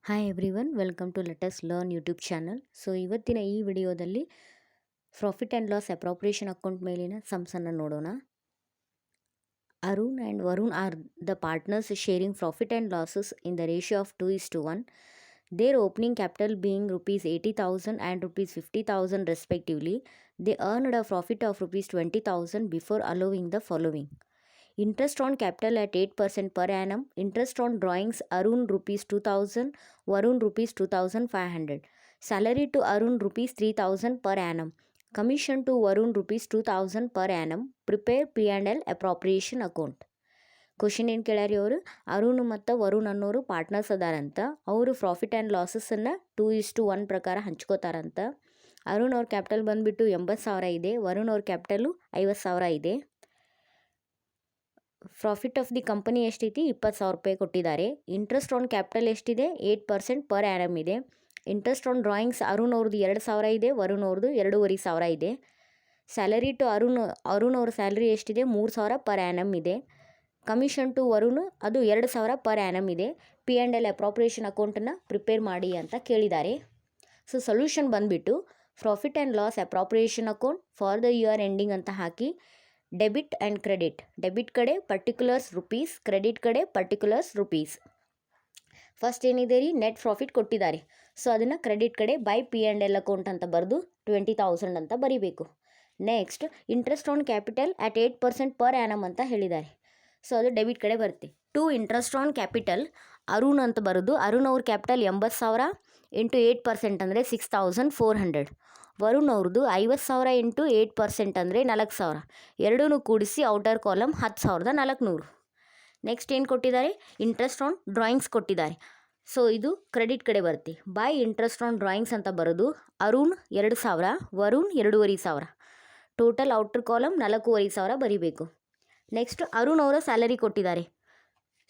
Hi everyone, welcome to let's learn YouTube channel. So ಇವತ್ತಿನ ಈ ವಿಡಿಯೋದಲ್ಲಿ profit and loss appropriation account ಮೇಲಿನ ಸಮ್ಸನ್ನು ನೋಡೋಣ. Arun and Varun are the partners sharing profit and losses in the ratio of 2:1. Their opening capital being rupees 80,000 and rupees 50,000 respectively. They earned a profit of rupees 20,000 before allowing the following. Interest on capital at 8% per annum. Interest on drawings Arun rupees 2,000, Varun rupees 2,500. Salary to Arun rupees 3,000 per annum. Commission to Varun rupees 2,000 per annum. Prepare P&L appropriation account. Question ಏನು ಕೇಳ್ಯಾರಿ ಅವರು, ಅರುಣ್ ಮತ್ತು ವರುಣ್ ಅನ್ನೋರು partners ಅದಾರಂತ. ಅವರು profit and ಲಾಸಸ್ಸನ್ನು 2:1 ಪ್ರಕಾರ ಹಂಚ್ಕೋತಾರಂತ. ಅರುಣ್ ಅವ್ರ capital ಬಂದುಬಿಟ್ಟು 80,000 ಇದೆ, ವರುಣ್ ಅವ್ರ ಕ್ಯಾಪಿಟಲು 50,000 ಇದೆ. ಪ್ರಾಫಿಟ್ ಆಫ್ ದಿ ಕಂಪನಿ ಎಷ್ಟೈತಿ, 20,000 ರೂಪಾಯಿ ಕೊಟ್ಟಿದ್ದಾರೆ. ಇಂಟ್ರೆಸ್ಟ್ ಆನ್ ಕ್ಯಾಪಿಟಲ್ ಎಷ್ಟಿದೆ, 8% ಪರ್ ಆ್ಯನಮ್ ಇದೆ. ಇಂಟ್ರೆಸ್ಟ್ ಆನ್ ಡ್ರಾಯಿಂಗ್ಸ್ ಅರುಣ್ ಅವ್ರದ್ದು 2,000 ಇದೆ, ವರುಣ್ ಅವ್ರದ್ದು 2,500 ಇದೆ. ಸ್ಯಾಲರಿ ಟು ಅರುಣ್ ಅವ್ರ ಸ್ಯಾಲರಿ ಎಷ್ಟಿದೆ, 3,000 ಪರ್ ಆ್ಯನಮ್ ಇದೆ. ಕಮಿಷನ್ ಟು ವರುಣ್ ಅದು 2,000 ಪರ್ ಆ್ಯನಮ್ ಇದೆ. P&L ಅಪ್ರಾಪ್ರಿಯೇಷನ್ ಅಕೌಂಟನ್ನು ಪ್ರಿಪೇರ್ ಮಾಡಿ ಅಂತ ಕೇಳಿದ್ದಾರೆ. ಸೊ ಸೊಲ್ಯೂಷನ್ ಬಂದುಬಿಟ್ಟು profit and loss appropriation account for the year ending ಅಂತ ಹಾಕಿ ಡೆಬಿಟ್ ಆ್ಯಂಡ್ ಕ್ರೆಡಿಟ್. ಡೆಬಿಟ್ ಕಡೆ ಪರ್ಟಿಕ್ಯುಲರ್ಸ್ ರುಪೀಸ್, ಕ್ರೆಡಿಟ್ ಕಡೆ ಪರ್ಟಿಕ್ಯುಲರ್ಸ್ ರುಪೀಸ್. ಫಸ್ಟ್ ಏನಿದೆ ರೀ, ನೆಟ್ ಪ್ರಾಫಿಟ್ ಕೊಟ್ಟಿದ್ದಾರೆ. ಸೊ ಅದನ್ನು ಕ್ರೆಡಿಟ್ ಕಡೆ ಬೈ P&L ಅಕೌಂಟ್ ಅಂತ ಬರೆದು 20,000 ಅಂತ ಬರೀಬೇಕು. Next interest on capital at 8% per annum ಅಂತ ಹೇಳಿದ್ದಾರೆ. ಸೊ ಅದು ಡೆಬಿಟ್ ಕಡೆ ಬರುತ್ತೆ. To interest on capital Arun ಅಂತ ಬರೋದು. ಅರುಣ್ ಅವ್ರ ಕ್ಯಾಪಿಟಲ್ 80,000 ಇಂಟು 8% ಅಂದರೆ 6,400. ವರುಣ್ ಅವ್ರದ್ದು 50,000 ಇಂಟು 8% ಅಂದರೆ 4,000. ಎರಡೂ ಕೂಡಿಸಿ ಔಟರ್ ಕಾಲಮ್ 10,400. ನೆಕ್ಸ್ಟ್ ಏನು ಕೊಟ್ಟಿದ್ದಾರೆ, ಇಂಟ್ರೆಸ್ಟ್ ಆನ್ ಡ್ರಾಯಿಂಗ್ಸ್ ಕೊಟ್ಟಿದ್ದಾರೆ. ಸೊ ಇದು ಕ್ರೆಡಿಟ್ ಕಡೆ ಬರುತ್ತೆ. ಬೈ ಇಂಟ್ರೆಸ್ಟ್ ಆನ್ ಡ್ರಾಯಿಂಗ್ಸ್ ಅಂತ ಬರೋದು. Arun 2,000, Varun 2,500. Total outer column 4,500 ಬರೀಬೇಕು. ನೆಕ್ಸ್ಟ್ ಅರುಣ್ ಅವರ ಸ್ಯಾಲರಿ ಕೊಟ್ಟಿದ್ದಾರೆ.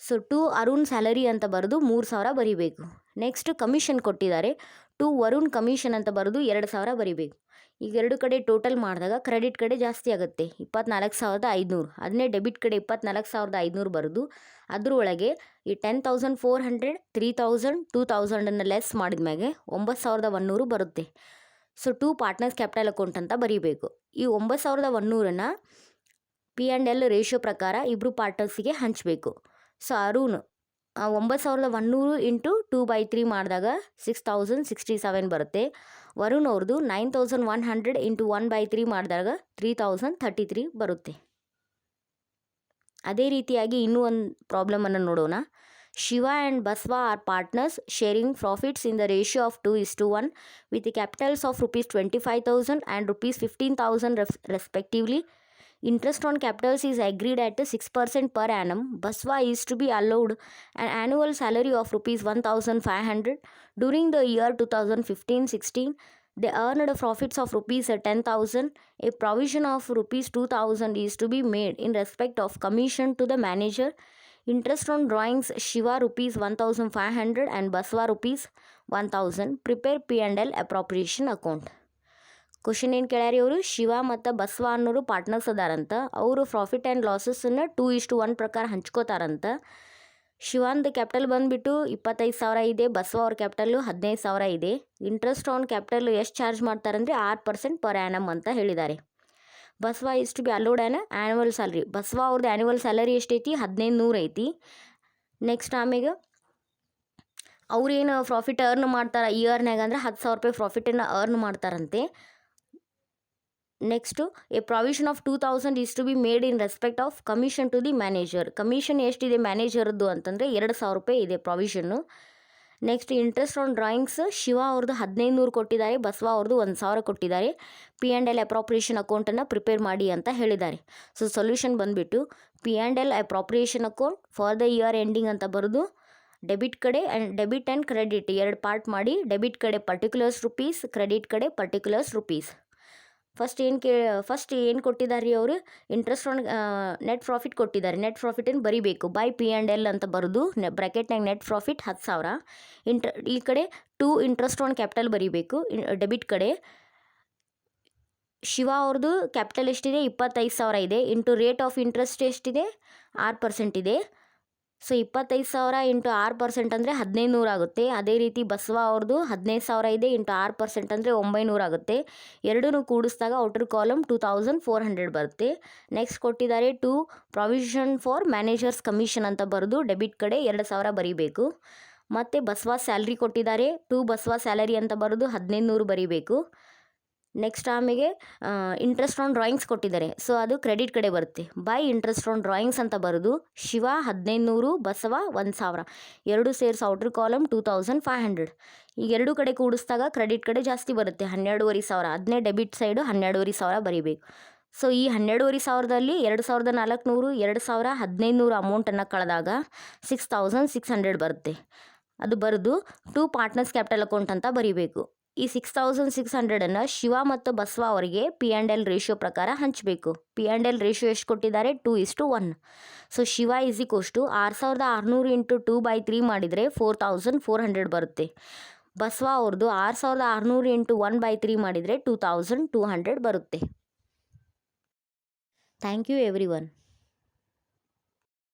ಸೊ ಟು ಅರುಣ್ ಸ್ಯಾಲರಿ ಅಂತ ಬರೆದು 3,000 ಬರೀಬೇಕು. ನೆಕ್ಸ್ಟ್ ಕಮಿಷನ್ ಕೊಟ್ಟಿದ್ದಾರೆ. ಟು ವರುಣ್ ಕಮಿಷನ್ ಅಂತ ಬರೆದು 2,000 ಬರೀಬೇಕು. ಈಗ ಎರಡು ಕಡೆ ಟೋಟಲ್ ಮಾಡಿದಾಗ ಕ್ರೆಡಿಟ್ ಕಡೆ ಜಾಸ್ತಿ ಆಗುತ್ತೆ, 24,500. ಅದನ್ನೇ ಡೆಬಿಟ್ ಕಡೆ 24,500 ಬರೆದು ಅದರೊಳಗೆ ಈ 10,400, 3,000, 2,000 ಲೆಸ್ ಮಾಡಿದ ಮ್ಯಾಗೆ 9,100 ಬರುತ್ತೆ. So to partners capital account ಅಂತ ಬರೀಬೇಕು. ಈ 9,100ನ್ನು P&L ರೇಷಿಯೋ ಪ್ರಕಾರ ಇಬ್ಬರು ಪಾರ್ಟ್ನರ್ಸಿಗೆ ಹಂಚಬೇಕು. ಸೊ ಅರುಣ್ 9,100 ಇಂಟು 2/3 ಮಾಡಿದಾಗ 6,067 ಬರುತ್ತೆ. ವರುಣ್ ಅವ್ರದ್ದು 9,100 ಇಂಟು 1/3 ಮಾಡಿದಾಗ 3,033 ಬರುತ್ತೆ. ಅದೇ ರೀತಿಯಾಗಿ ಇನ್ನೂ ಒಂದು ಪ್ರಾಬ್ಲಮನ್ನು ನೋಡೋಣ. Shiva and Basava are partners sharing profits in the ratio of 2:1 with capitals of rupees 25,000 and rupees 15,000 respectively. Interest on capitals is agreed at 6% per annum. Baswa is to be allowed an annual salary of rupees 1,500. During the year 2015-16, they earned profits of rupees 10,000. A provision of rupees 2,000 is to be made in respect of commission to the manager. Interest on drawings Shiva rupees 1,500 and Baswa rupees 1,000. Prepare P&L appropriation account. Question ಏನು ಕೇಳ್ಯಾರಿ ಅವರು, ಶಿವ ಮತ್ತು ಬಸವ ಅನ್ನೋರು partners ಅದಾರಂತ. ಅವರು profit and ಲಾಸಸ್ಸನ್ನು 2:1 ಪ್ರಕಾರ ಹಂಚ್ಕೋತಾರಂತ. ಶಿವಾಂದು capital ಬಂದುಬಿಟ್ಟು 25,000 ಇದೆ, ಬಸವ ಅವ್ರ capital 15,000 ಇದೆ. ಇಂಟ್ರೆಸ್ಟ್ ಆನ್ ಕ್ಯಾಪಿಟಲ್ ಎಷ್ಟು ಚಾರ್ಜ್ ಮಾಡ್ತಾರಂದರೆ 6% ಪರ್ ಆ್ಯನಮ್ ಅಂತ ಹೇಳಿದ್ದಾರೆ. Basava is to be allowed annual salary. Basava ಅವ್ರದ್ದು ಆ್ಯನ್ಯುವಲ್ ಸ್ಯಾಲರಿ ಎಷ್ಟೈತಿ, 1,500 ಐತಿ. ನೆಕ್ಸ್ಟ್ ಆಮೇಲೆ ಅವ್ರೇನು ಪ್ರಾಫಿಟ್ ಅರ್ನ್ ಮಾಡ್ತಾರೆ ಇಯರ್ನಾಗ ಅಂದರೆ 10,000 ರೂಪಾಯಿ ಪ್ರಾಫಿಟನ್ನು ಅರ್ನ್ ಮಾಡ್ತಾರಂತೆ. Next a provision of 2,000 is to be made in respect of commission to the manager. Commission ಎಷ್ಟಿದೆ ಮ್ಯಾನೇಜರ್ದು ಅಂತಂದರೆ 2,000 ರೂಪಾಯಿ ಇದೆ provision. Next interest on drawings Shiva ಅವ್ರದ್ದು 1,500 ಕೊಟ್ಟಿದ್ದಾರೆ, ಬಸವ ಅವ್ರದ್ದು 1,000 ಕೊಟ್ಟಿದ್ದಾರೆ. P&L ಅಪ್ರಾಪ್ರಿಯೇಷನ್ ಅಕೌಂಟನ್ನು ಪ್ರಿಪೇರ್ ಮಾಡಿ ಅಂತ ಹೇಳಿದ್ದಾರೆ. ಸೊ ಸೊಲ್ಯೂಷನ್ ಬಂದುಬಿಟ್ಟು P&L appropriation account for the year ending ಅಂತ ಬರೆದು ಡೆಬಿಟ್ ಕಡೆ ಡೆಬಿಟ್ ಆ್ಯಂಡ್ ಕ್ರೆಡಿಟ್ ಎರಡು ಪಾರ್ಟ್ ಮಾಡಿ, ಡೆಬಿಟ್ ಕಡೆ ಪರ್ಟಿಕ್ಯುಲರ್ಸ್ ರುಪೀಸ್, ಕ್ರೆಡಿಟ್ ಕಡೆ ಪರ್ಟಿಕ್ಯುಲರ್ಸ್ ರುಪೀಸ್. ಫಸ್ಟ್ ಏನು ಕೊಟ್ಟಿದ್ದಾರೆ ರೀ ಅವರು, ಇಂಟ್ರೆಸ್ಟ್ ಆನ್ ನೆಟ್ ಪ್ರಾಫಿಟ್ ಕೊಟ್ಟಿದ್ದಾರೆ. ನೆಟ್ ಪ್ರಾಫಿಟನ್ನು ಬರೀಬೇಕು. ಬೈ P&L ಅಂತ ಬರೆದು ಬ್ರ್ಯಾಕೆಟ್ನಾಗ ನೆಟ್ ಪ್ರಾಫಿಟ್ 10,000. ಈ ಕಡೆ ಟು ಇಂಟ್ರೆಸ್ಟ್ ಆನ್ ಕ್ಯಾಪಿಟಲ್ ಬರೀಬೇಕು. ಡೆಬಿಟ್ ಕಡೆ ಶಿವ ಅವ್ರದ್ದು ಕ್ಯಾಪಿಟಲ್ ಎಷ್ಟಿದೆ, 25,000 ಇದೆ. ಇಂಟು ರೇಟ್ ಆಫ್ ಇಂಟ್ರೆಸ್ಟ್ ಎಷ್ಟಿದೆ, 6% ಇದೆ. ಸೊ 25,000 ಇಂಟು 6% ಅಂದರೆ 1500 ಆಗುತ್ತೆ. ಅದೇ ರೀತಿ ಬಸವ ಅವ್ರದ್ದು 15,000 ಇದೆ ಇಂಟು 6% ಅಂದರೆ 900 ಆಗುತ್ತೆ. ಎರಡೂ ಕೂಡಿಸಿದಾಗ ಔಟರ್ ಕಾಲಮ್ 2400 ಬರುತ್ತೆ. ನೆಕ್ಸ್ಟ್ ಕೊಟ್ಟಿದ್ದಾರೆ to provision for manager's commission ಅಂತ ಬರೆದು ಡೆಬಿಟ್ ಕಡೆ 2,000 ಬರೀಬೇಕು. ಮತ್ತು ಬಸವ ಸ್ಯಾಲ್ರಿ ಕೊಟ್ಟಿದ್ದಾರೆ, ಟು ಬಸವ ಸ್ಯಾಲರಿ ಅಂತ ಬರೆದು 1500 ಬರೀಬೇಕು. ನೆಕ್ಸ್ಟ್ ಆಮೇಲೆ ಇಂಟ್ರೆಸ್ಟ್ ಆನ್ ಡ್ರಾಯಿಂಗ್ಸ್ ಕೊಟ್ಟಿದ್ದಾರೆ, ಸೊ ಅದು ಕ್ರೆಡಿಟ್ ಕಡೆ ಬರುತ್ತೆ. ಬೈ ಇಂಟ್ರೆಸ್ಟ್ ಆನ್ ಡ್ರಾಯಿಂಗ್ಸ್ ಅಂತ ಬರೆದು ಶಿವ 1500, ಬಸವ 1000 ಎರಡು ಸೇರಿಸಿ ಔಟರ್ ಕಾಲಮ್ 2500. ಈಗ ಎರಡು ಕಡೆ ಕೂಡಿಸಿದಾಗ ಕ್ರೆಡಿಟ್ ಕಡೆ ಜಾಸ್ತಿ ಬರುತ್ತೆ, 12,500. ಅದನ್ನೇ ಡೆಬಿಟ್ ಸೈಡು 12,500 ಬರೀಬೇಕು. ಸೊ ಈ 12,500ದಲ್ಲಿ 2,400, 2,000, 1,500 ಅಮೌಂಟನ್ನು ಕಳೆದಾಗ 6,600 ಬರುತ್ತೆ. ಅದು ಬರೆದು ಟು ಪಾರ್ಟ್ನರ್ಸ್ ಕ್ಯಾಪಿಟಲ್ ಅಕೌಂಟ್ ಅಂತ ಬರೀಬೇಕು. ಈ 6,600ಅನ್ನು ಶಿವ ಮತ್ತು ಬಸವ ಅವರಿಗೆ P&L ರೇಷಿಯೋ ಪ್ರಕಾರ ಹಂಚಬೇಕು. P&L ರೇಷಿಯೋ ಎಷ್ಟು ಕೊಟ್ಟಿದ್ದಾರೆ? 2:1. So Shiva is equals to 6,600 into 2/3 ಮಾಡಿದರೆ 4,400 ಬರುತ್ತೆ. ಬಸವ ಅವ್ರದ್ದು 6,600 ಇಂಟು 1/3 ಮಾಡಿದರೆ 2,200 ಬರುತ್ತೆ. Thank you every one.